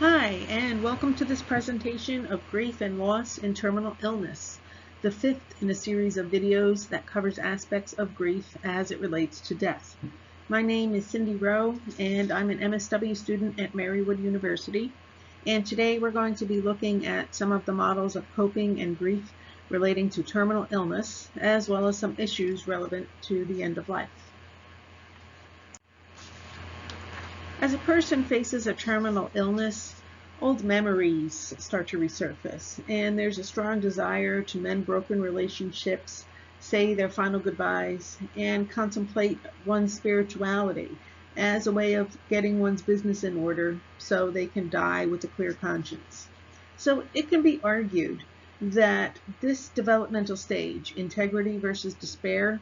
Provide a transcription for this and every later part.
Hi, and welcome to this presentation of Grief and Loss in Terminal Illness, the fifth in a series of videos that covers aspects of grief as it relates to death. My name is Cindy Rowe, and I'm an MSW student at Marywood University. And today we're going to be looking at some of the models of coping and grief relating to terminal illness, as well as some issues relevant to the end of life. As a person faces a terminal illness, old memories start to resurface, and there's a strong desire to mend broken relationships, say their final goodbyes, and contemplate one's spirituality as a way of getting one's business in order so they can die with a clear conscience. So it can be argued that this developmental stage, integrity versus despair,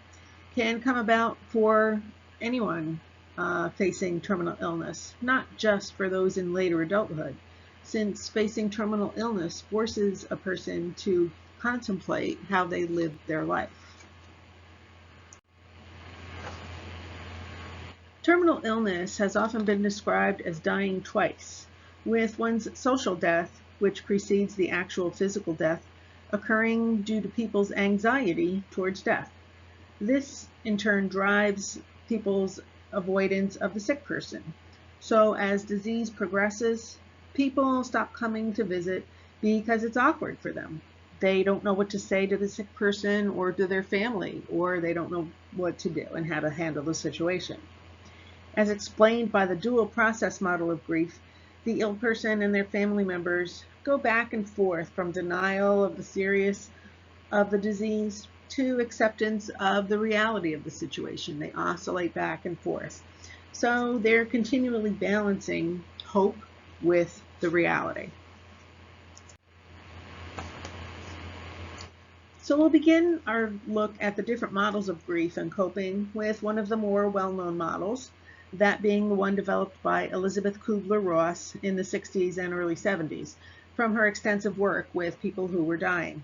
can come about for anyone facing terminal illness, not just for those in later adulthood, since facing terminal illness forces a person to contemplate how they live their life. Terminal illness has often been described as dying twice, with one's social death, which precedes the actual physical death, occurring due to people's anxiety towards death. This, in turn, drives people's avoidance of the sick person. So as disease progresses, people stop coming to visit because it's awkward for them. They don't know what to say to the sick person or to their family, or they don't know what to do and how to handle the situation. As explained by the dual process model of grief, the ill person and their family members go back and forth from denial of the seriousness of the disease to acceptance of the reality of the situation. They oscillate back and forth. So they're continually balancing hope with the reality. So we'll begin our look at the different models of grief and coping with one of the more well-known models, that being the one developed by Elisabeth Kubler-Ross in the 60s and early 70s from her extensive work with people who were dying.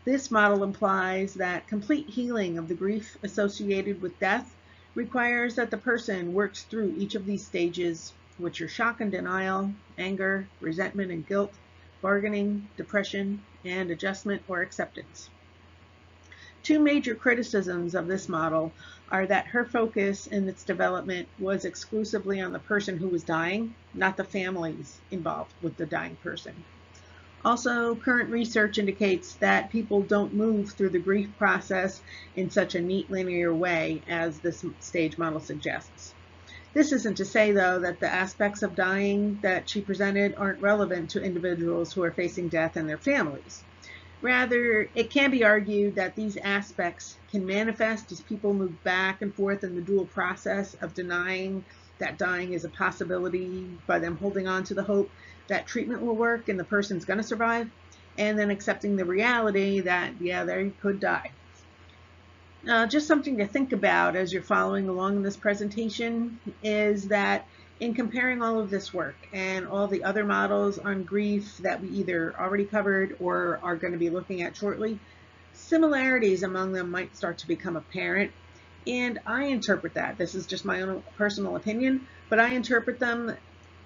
This model implies that complete healing of the grief associated with death requires that the person works through each of these stages, which are shock and denial, anger, resentment and guilt, bargaining, depression, and adjustment or acceptance. Two major criticisms of this model are that her focus in its development was exclusively on the person who was dying, not the families involved with the dying person. Also, current research indicates that people don't move through the grief process in such a neat linear way as this stage model suggests. This isn't to say, though, that the aspects of dying that she presented aren't relevant to individuals who are facing death and their families. Rather, it can be argued that these aspects can manifest as people move back and forth in the dual process of denying that dying is a possibility by them holding on to the hope that treatment will work and the person's going to survive, and then accepting the reality that, yeah, they could die. Just something to think about as you're following along in this presentation is that in comparing all of this work and all the other models on grief that we either already covered or are going to be looking at shortly, similarities among them might start to become apparent. And I interpret that, this is just my own personal opinion, but I interpret them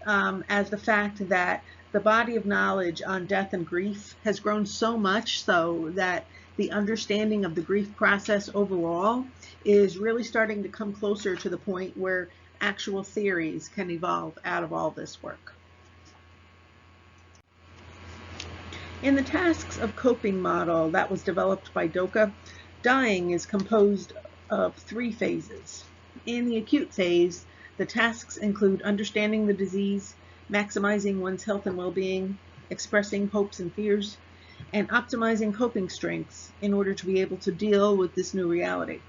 as the fact that the body of knowledge on death and grief has grown so much so that the understanding of the grief process overall is really starting to come closer to the point where actual theories can evolve out of all this work. In the tasks of coping model that was developed by Doka, dying is composed of three phases. In the acute phase, the tasks include understanding the disease, maximizing one's health and well-being, expressing hopes and fears, and optimizing coping strengths in order to be able to deal with this new reality.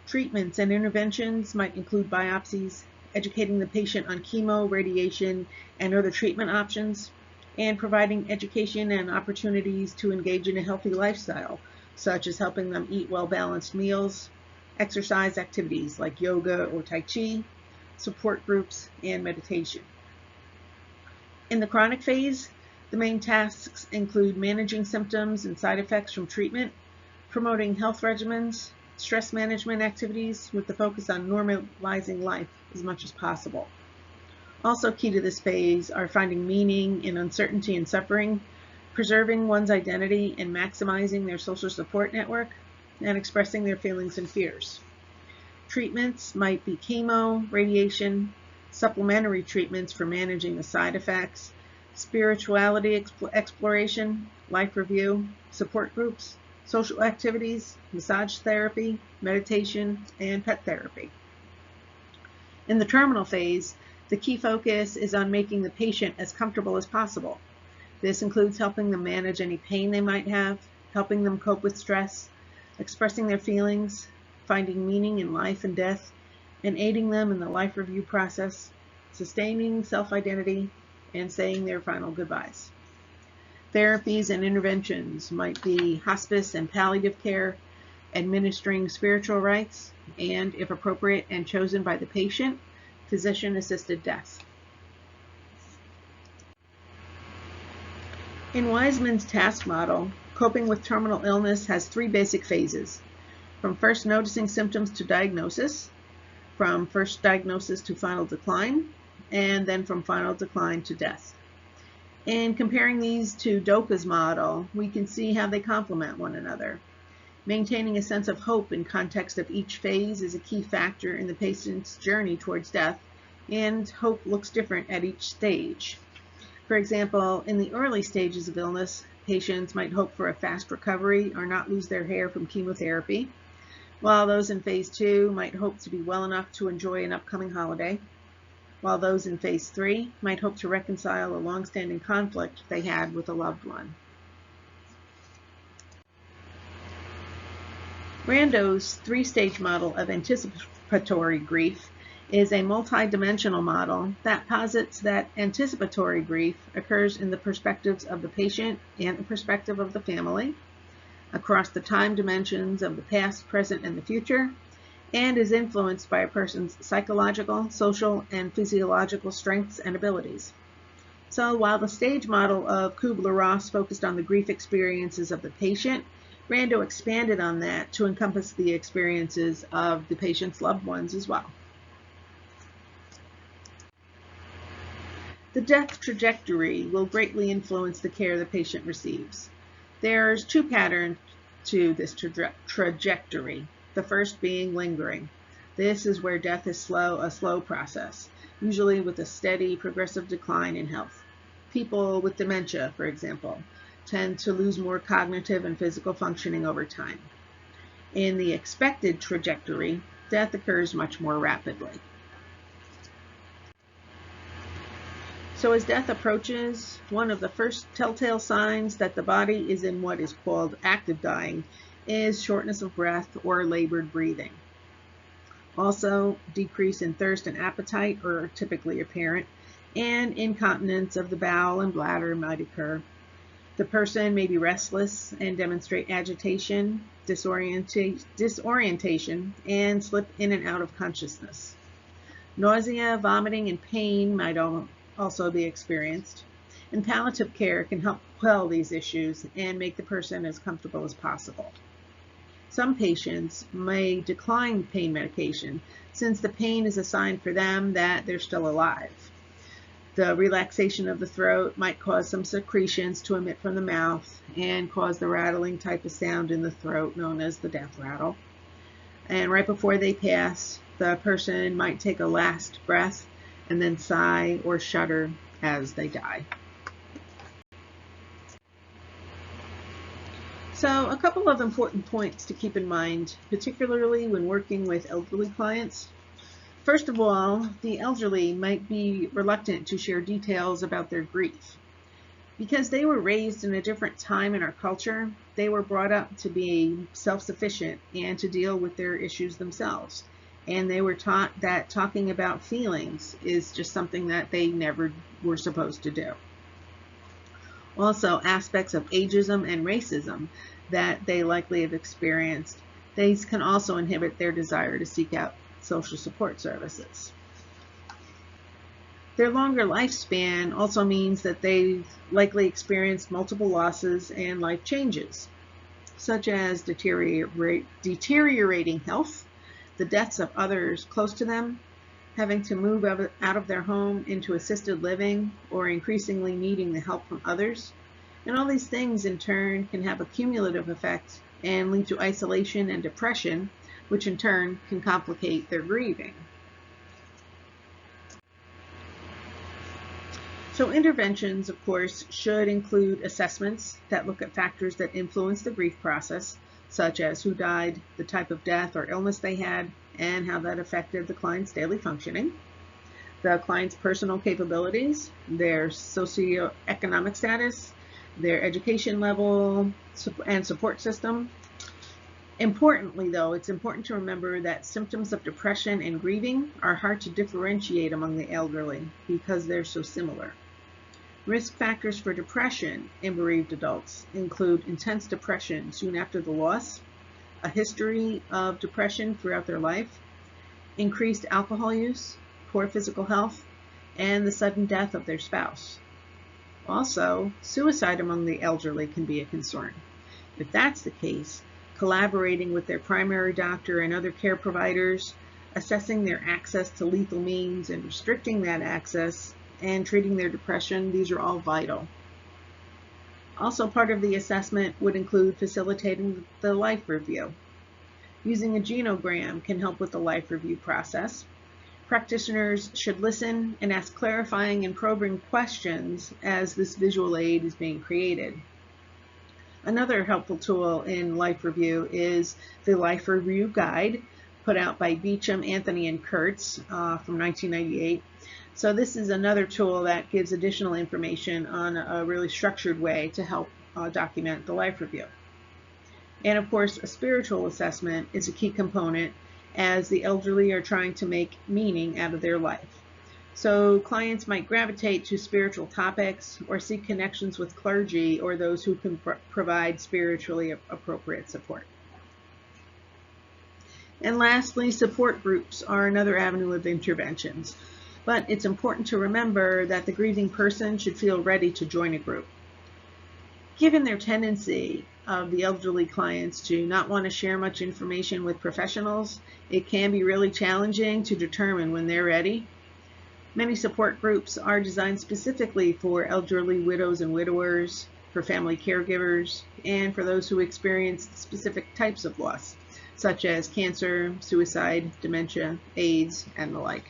Treatments and interventions might include biopsies, educating the patient on chemo, radiation, and other treatment options, and providing education and opportunities to engage in a healthy lifestyle, such as helping them eat well-balanced meals, exercise activities like yoga or Tai Chi, support groups, and meditation. In the chronic phase, the main tasks include managing symptoms and side effects from treatment, promoting health regimens, stress management activities with the focus on normalizing life as much as possible. Also key to this phase are finding meaning in uncertainty and suffering, preserving one's identity and maximizing their social support network, and expressing their feelings and fears. Treatments might be chemo, radiation, supplementary treatments for managing the side effects, spirituality exploration, life review, support groups, social activities, massage therapy, meditation, and pet therapy. In the terminal phase, the key focus is on making the patient as comfortable as possible. This includes helping them manage any pain they might have, helping them cope with stress, expressing their feelings, finding meaning in life and death, and aiding them in the life review process, sustaining self-identity, and saying their final goodbyes. Therapies and interventions might be hospice and palliative care, administering spiritual rites, and, if appropriate and chosen by the patient, physician-assisted death. In Wiseman's task model, coping with terminal illness has 3 basic phases: from first noticing symptoms to diagnosis, from first diagnosis to final decline, and then from final decline to death. In comparing these to Doka's model, we can see how they complement one another. Maintaining a sense of hope in context of each phase is a key factor in the patient's journey towards death, and hope looks different at each stage. For example, in the early stages of illness, patients might hope for a fast recovery or not lose their hair from chemotherapy, while those in phase 2 might hope to be well enough to enjoy an upcoming holiday, while those in phase 3 might hope to reconcile a long-standing conflict they had with a loved one. Rando's 3-stage model of anticipatory grief is a multi-dimensional model that posits that anticipatory grief occurs in the perspectives of the patient and the perspective of the family, across the time dimensions of the past, present, and the future, and is influenced by a person's psychological, social, and physiological strengths and abilities. So while the stage model of Kubler-Ross focused on the grief experiences of the patient, Rando expanded on that to encompass the experiences of the patient's loved ones as well. The death trajectory will greatly influence the care the patient receives. There's 2 patterns to this trajectory. The first being lingering. This is where death is a slow process, usually with a steady, progressive decline in health. People with dementia, for example, tend to lose more cognitive and physical functioning over time. In the expected trajectory, death occurs much more rapidly. So as death approaches, one of the first telltale signs that the body is in what is called active dying is shortness of breath or labored breathing. Also, decrease in thirst and appetite are typically apparent, and incontinence of the bowel and bladder might occur. The person may be restless and demonstrate agitation, disorientation, and slip in and out of consciousness. Nausea, vomiting, and pain might also be experienced, and palliative care can help quell these issues and make the person as comfortable as possible. Some patients may decline pain medication since the pain is a sign for them that they're still alive. The relaxation of the throat might cause some secretions to emit from the mouth and cause the rattling type of sound in the throat known as the death rattle. And right before they pass, the person might take a last breath and then sigh or shudder as they die. So a couple of important points to keep in mind, particularly when working with elderly clients. First of all, the elderly might be reluctant to share details about their grief. Because they were raised in a different time in our culture, they were brought up to be self-sufficient and to deal with their issues themselves. And they were taught that talking about feelings is just something that they never were supposed to do. Also, aspects of ageism and racism that they likely have experienced, these can also inhibit their desire to seek out social support services. Their longer lifespan also means that they've likely experienced multiple losses and life changes, such as deteriorating health, the deaths of others close to them, having to move out of their home into assisted living, or increasingly needing the help from others. And all these things in turn can have a cumulative effect and lead to isolation and depression, which in turn can complicate their grieving. So interventions, of course, should include assessments that look at factors that influence the grief process, such as who died, the type of death or illness they had, and how that affected the client's daily functioning, the client's personal capabilities, their socioeconomic status, their education level, and support system. Importantly, though, it's important to remember that symptoms of depression and grieving are hard to differentiate among the elderly because they're so similar. Risk factors for depression in bereaved adults include intense depression soon after the loss, a history of depression throughout their life, increased alcohol use, poor physical health, and the sudden death of their spouse. Also, suicide among the elderly can be a concern. If that's the case, collaborating with their primary doctor and other care providers, assessing their access to lethal means and restricting that access, and treating their depression, these are all vital. Also, part of the assessment would include facilitating the life review. Using a genogram can help with the life review process. Practitioners should listen and ask clarifying and probing questions as this visual aid is being created. Another helpful tool in life review is the Life Review Guide, put out by Beecham, Anthony, and Kurtz from 1998. So this is another tool that gives additional information on a really structured way to help document the life review. And of course, a spiritual assessment is a key component as the elderly are trying to make meaning out of their life. So clients might gravitate to spiritual topics or seek connections with clergy or those who can provide spiritually appropriate support. And lastly, support groups are another avenue of interventions. But it's important to remember that the grieving person should feel ready to join a group. Given their tendency of the elderly clients to not want to share much information with professionals, it can be really challenging to determine when they're ready. Many support groups are designed specifically for elderly widows and widowers, for family caregivers, and for those who experience specific types of loss, such as cancer, suicide, dementia, AIDS, and the like.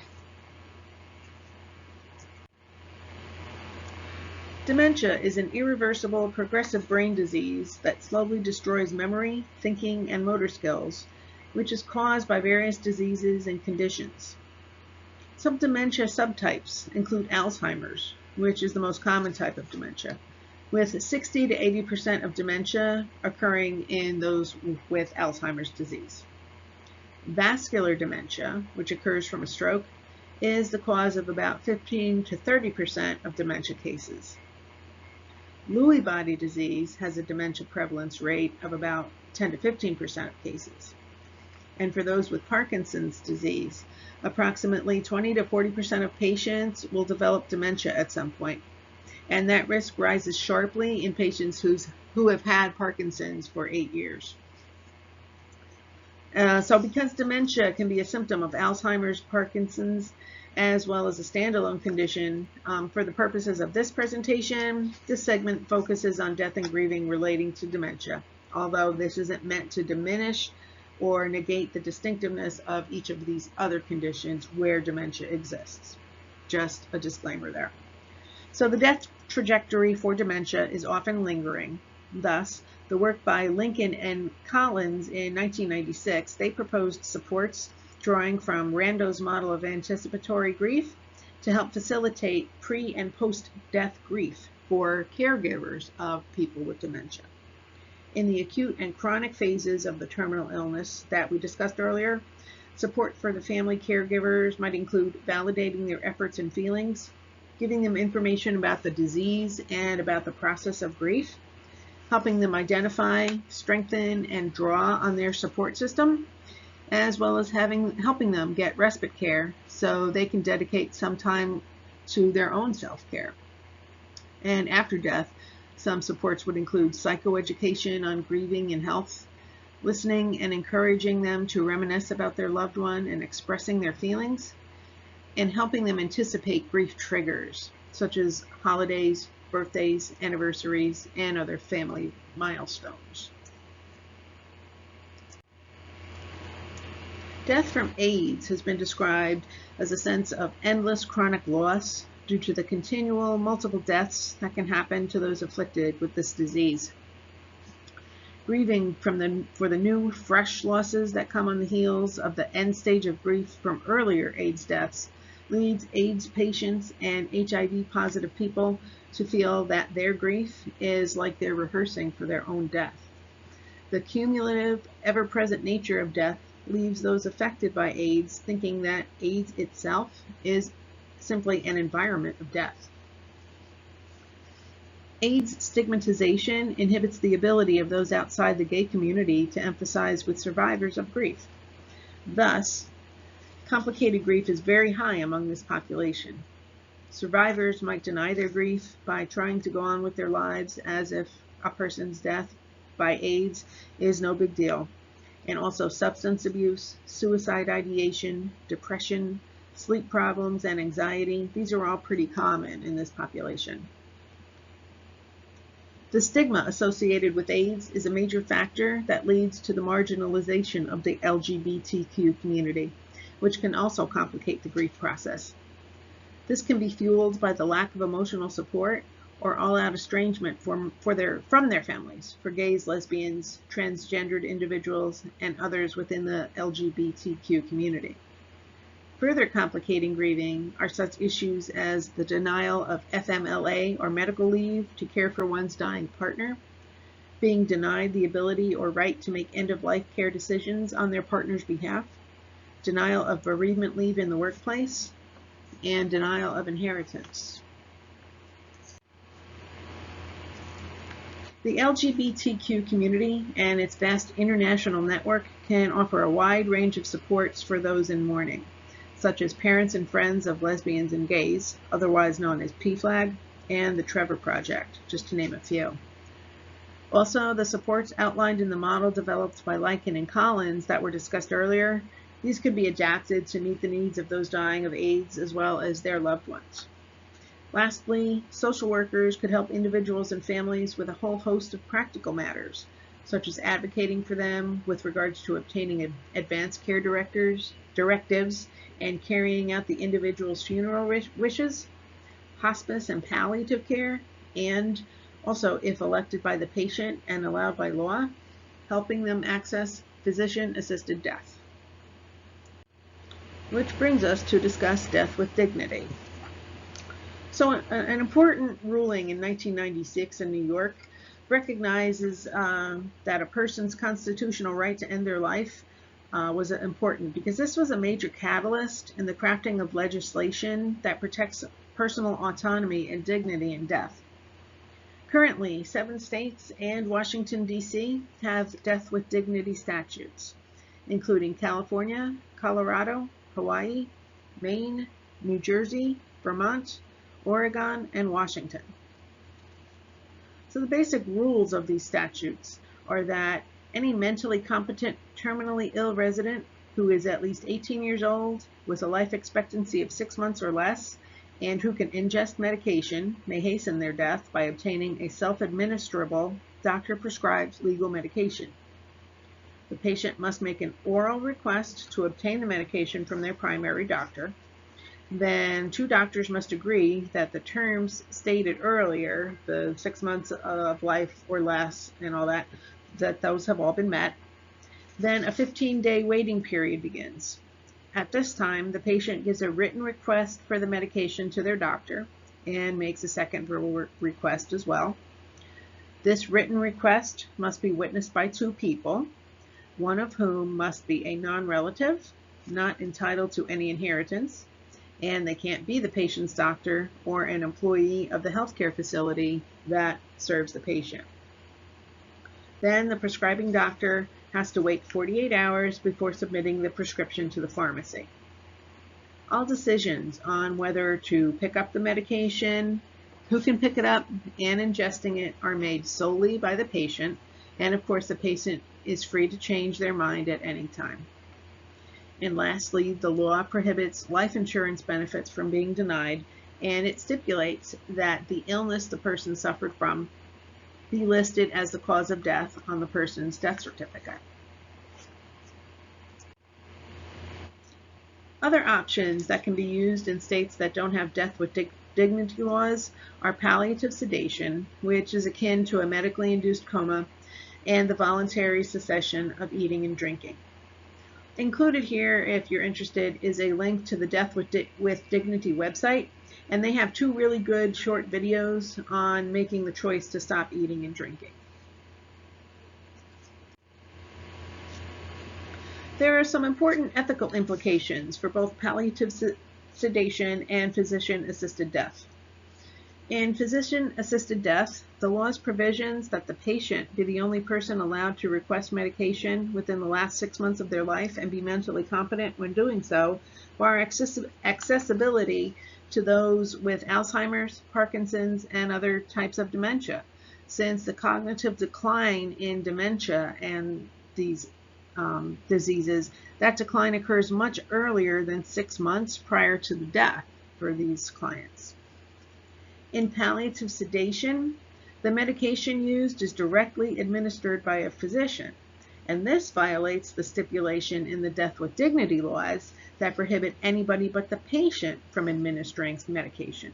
Dementia is an irreversible, progressive brain disease that slowly destroys memory, thinking, and motor skills, which is caused by various diseases and conditions. Some dementia subtypes include Alzheimer's, which is the most common type of dementia, with 60 to 80% of dementia occurring in those with Alzheimer's disease. Vascular dementia, which occurs from a stroke, is the cause of about 15 to 30% of dementia cases. Lewy body disease has a dementia prevalence rate of about 10 to 15% of cases. And for those with Parkinson's disease, approximately 20 to 40% of patients will develop dementia at some point. And that risk rises sharply in patients who have had Parkinson's for 8 years. So because dementia can be a symptom of Alzheimer's, Parkinson's, as well as a standalone condition, for the purposes of this presentation, this segment focuses on death and grieving relating to dementia, although this isn't meant to diminish or negate the distinctiveness of each of these other conditions where dementia exists. Just a disclaimer there. So the death trajectory for dementia is often lingering. Thus, the work by Lincoln and Collins in 1996, they proposed supports drawing from Rando's model of anticipatory grief to help facilitate pre- and post-death grief for caregivers of people with dementia. In the acute and chronic phases of the terminal illness that we discussed earlier, support for the family caregivers might include validating their efforts and feelings, giving them information about the disease and about the process of grief, helping them identify, strengthen, and draw on their support system, as well as helping them get respite care so they can dedicate some time to their own self-care. And after death, some supports would include psychoeducation on grieving and health, listening and encouraging them to reminisce about their loved one and expressing their feelings, and helping them anticipate grief triggers, such as holidays, birthdays, anniversaries, and other family milestones. Death from AIDS has been described as a sense of endless chronic loss due to the continual multiple deaths that can happen to those afflicted with this disease. Grieving for the new, fresh losses that come on the heels of the end stage of grief from earlier AIDS deaths leads AIDS patients and HIV-positive people to feel that their grief is like they're rehearsing for their own death. The cumulative, ever-present nature of death leaves those affected by AIDS thinking that AIDS itself is simply an environment of death. AIDS stigmatization inhibits the ability of those outside the gay community to emphasize with survivors of grief. Thus, complicated grief is very high among this population. Survivors might deny their grief by trying to go on with their lives as if a person's death by AIDS is no big deal. And also substance abuse, suicide ideation, depression, sleep problems, and anxiety. These are all pretty common in this population. The stigma associated with AIDS is a major factor that leads to the marginalization of the LGBTQ community, which can also complicate the grief process. This can be fueled by the lack of emotional support or all-out estrangement from their families for gays, lesbians, transgendered individuals, and others within the LGBTQ community. Further complicating grieving are such issues as the denial of FMLA or medical leave to care for one's dying partner, being denied the ability or right to make end-of-life care decisions on their partner's behalf, denial of bereavement leave in the workplace, and denial of inheritance. The LGBTQ community and its vast international network can offer a wide range of supports for those in mourning, such as Parents and Friends of Lesbians and Gays, otherwise known as PFLAG, and the Trevor Project, just to name a few. Also, the supports outlined in the model developed by Lycan and Collins that were discussed earlier, these could be adapted to meet the needs of those dying of AIDS as well as their loved ones. Lastly, social workers could help individuals and families with a whole host of practical matters, such as advocating for them with regards to obtaining advanced care directives and carrying out the individual's funeral wishes, hospice and palliative care, and also, if elected by the patient and allowed by law, helping them access physician-assisted death. Which brings us to discuss death with dignity. So an important ruling in 1996 in New York recognizes that a person's constitutional right to end their life was important because this was a major catalyst in the crafting of legislation that protects personal autonomy and dignity in death. Currently, 7 states and Washington, D.C. have death with dignity statutes, including California, Colorado, Hawaii, Maine, New Jersey, Vermont, Oregon, and Washington. So the basic rules of these statutes are that any mentally competent, terminally ill resident who is at least 18 years old with a life expectancy of 6 months or less and who can ingest medication may hasten their death by obtaining a self-administrable, doctor-prescribed legal medication. The patient must make an oral request to obtain the medication from their primary doctor. Then 2 doctors must agree that the terms stated earlier, the 6 months of life or less and all that, that those have all been met. Then a 15-day waiting period begins. At this time, the patient gives a written request for the medication to their doctor and makes a second verbal request as well. This written request must be witnessed by 2 people, one of whom must be a non-relative, not entitled to any inheritance, and they can't be the patient's doctor or an employee of the healthcare facility that serves the patient. Then the prescribing doctor has to wait 48 hours before submitting the prescription to the pharmacy. All decisions on whether to pick up the medication, who can pick it up, and ingesting it are made solely by the patient, and of course the patient is free to change their mind at any time. And lastly, the law prohibits life insurance benefits from being denied, and it stipulates that the illness the person suffered from be listed as the cause of death on the person's death certificate. Other options that can be used in states that don't have death with dignity laws are palliative sedation, which is akin to a medically induced coma, and the voluntary cessation of eating and drinking. Included here, if you're interested, is a link to the Death with Dignity website, and they have 2 really good short videos on making the choice to stop eating and drinking. There are some important ethical implications for both palliative sedation and physician-assisted death. In physician-assisted death, the law's provisions that the patient be the only person allowed to request medication within the last 6 months of their life and be mentally competent when doing so, bar accessibility to those with Alzheimer's, Parkinson's, and other types of dementia, since the cognitive decline in dementia and these diseases, that decline occurs much earlier than 6 months prior to the death for these clients. In palliative sedation, the medication used is directly administered by a physician, and this violates the stipulation in the Death with Dignity laws that prohibit anybody but the patient from administering medication.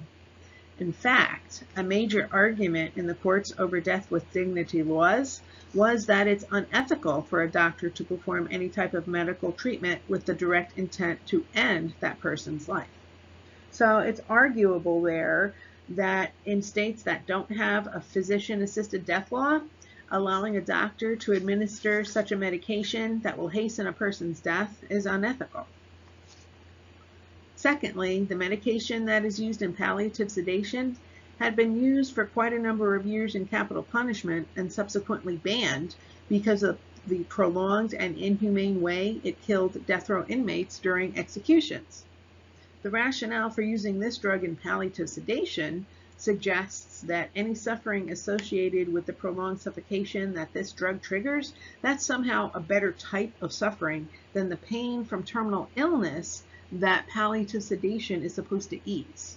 In fact, a major argument in the courts over Death with Dignity laws was that it's unethical for a doctor to perform any type of medical treatment with the direct intent to end that person's life. So it's arguable there that in states that don't have a physician-assisted death law, allowing a doctor to administer such a medication that will hasten a person's death is unethical. Secondly, the medication that is used in palliative sedation had been used for quite a number of years in capital punishment and subsequently banned because of the prolonged and inhumane way it killed death row inmates during executions. The rationale for using this drug in palliative sedation suggests that any suffering associated with the prolonged suffocation that this drug triggers, that's somehow a better type of suffering than the pain from terminal illness that palliative sedation is supposed to ease.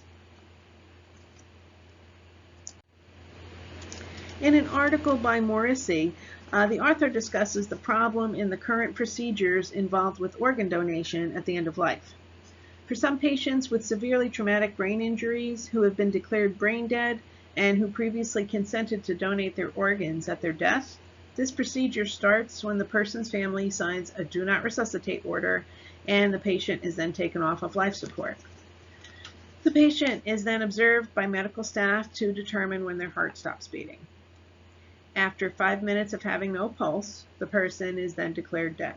In an article by Morrissey, the author discusses the problem in the current procedures involved with organ donation at the end of life. For some patients with severely traumatic brain injuries who have been declared brain dead and who previously consented to donate their organs at their death, this procedure starts when the person's family signs a do not resuscitate order and the patient is then taken off of life support. The patient is then observed by medical staff to determine when their heart stops beating. After 5 minutes of having no pulse, the person is then declared dead.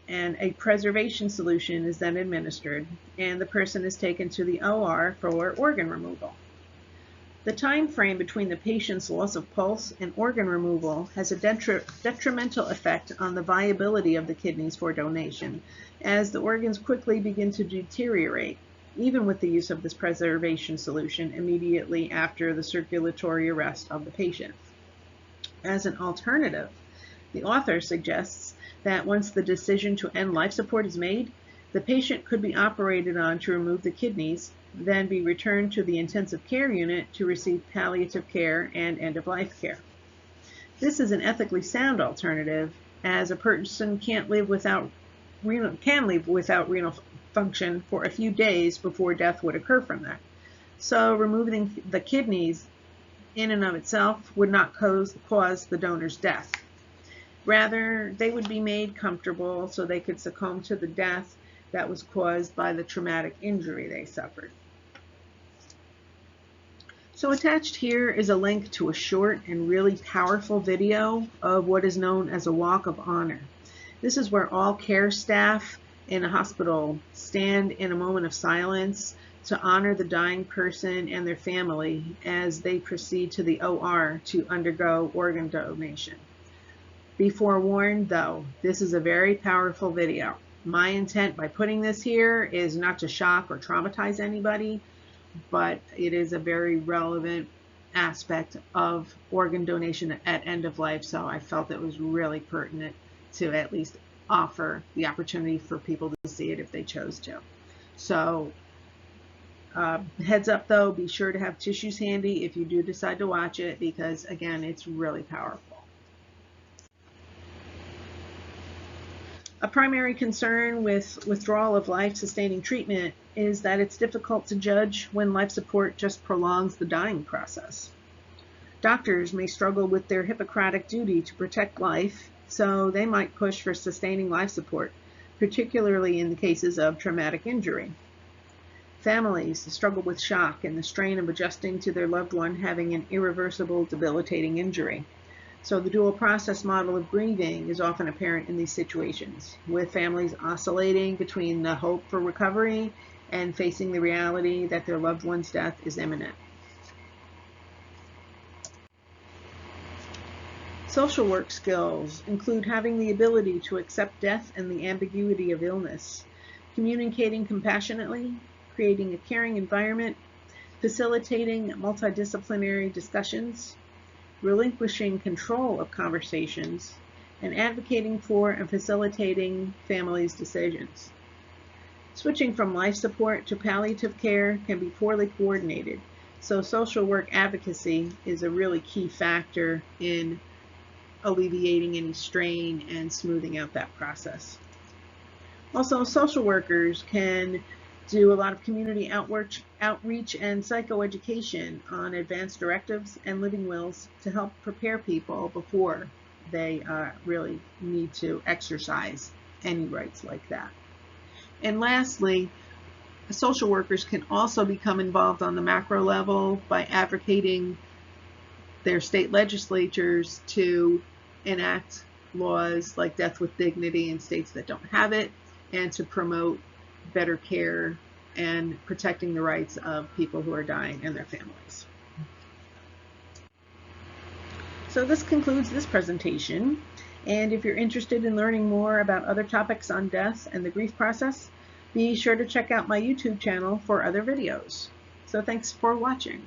And a preservation solution is then administered, and the person is taken to the OR for organ removal. The time frame between the patient's loss of pulse and organ removal has a detrimental effect on the viability of the kidneys for donation, as the organs quickly begin to deteriorate, even with the use of this preservation solution immediately after the circulatory arrest of the patient. As an alternative, the author suggests that once the decision to end life support is made, the patient could be operated on to remove the kidneys, then be returned to the intensive care unit to receive palliative care and end-of-life care. This is an ethically sound alternative, as a person can live without renal function for a few days before death would occur from that. So removing the kidneys in and of itself would not cause the donor's death. Rather, they would be made comfortable so they could succumb to the death that was caused by the traumatic injury they suffered. So attached here is a link to a short and really powerful video of what is known as a walk of honor. This is where all care staff in a hospital stand in a moment of silence to honor the dying person and their family as they proceed to the OR to undergo organ donation. Be forewarned though, this is a very powerful video. My intent by putting this here is not to shock or traumatize anybody, but it is a very relevant aspect of organ donation at end of life, so I felt it was really pertinent to at least offer the opportunity for people to see it if they chose to. So heads up though, be sure to have tissues handy if you do decide to watch it, because again, it's really powerful. A primary concern with withdrawal of life-sustaining treatment is that it's difficult to judge when life support just prolongs the dying process. Doctors may struggle with their Hippocratic duty to protect life, so they might push for sustaining life support, particularly in the cases of traumatic injury. Families struggle with shock and the strain of adjusting to their loved one having an irreversible, debilitating injury. So the dual process model of grieving is often apparent in these situations, with families oscillating between the hope for recovery and facing the reality that their loved one's death is imminent. Social work skills include having the ability to accept death and the ambiguity of illness, communicating compassionately, creating a caring environment, facilitating multidisciplinary discussions, relinquishing control of conversations, and advocating for and facilitating families' decisions. Switching from life support to palliative care can be poorly coordinated, so social work advocacy is a really key factor in alleviating any strain and smoothing out that process. Also, social workers can do a lot of community outreach and psychoeducation on advanced directives and living wills to help prepare people before they really need to exercise any rights like that. And lastly, social workers can also become involved on the macro level by advocating their state legislatures to enact laws like death with dignity in states that don't have it, and to promote better care and protecting the rights of people who are dying and their families. So this concludes this presentation, and if you're interested in learning more about other topics on death and the grief process, be sure to check out my YouTube channel for other videos. So thanks for watching.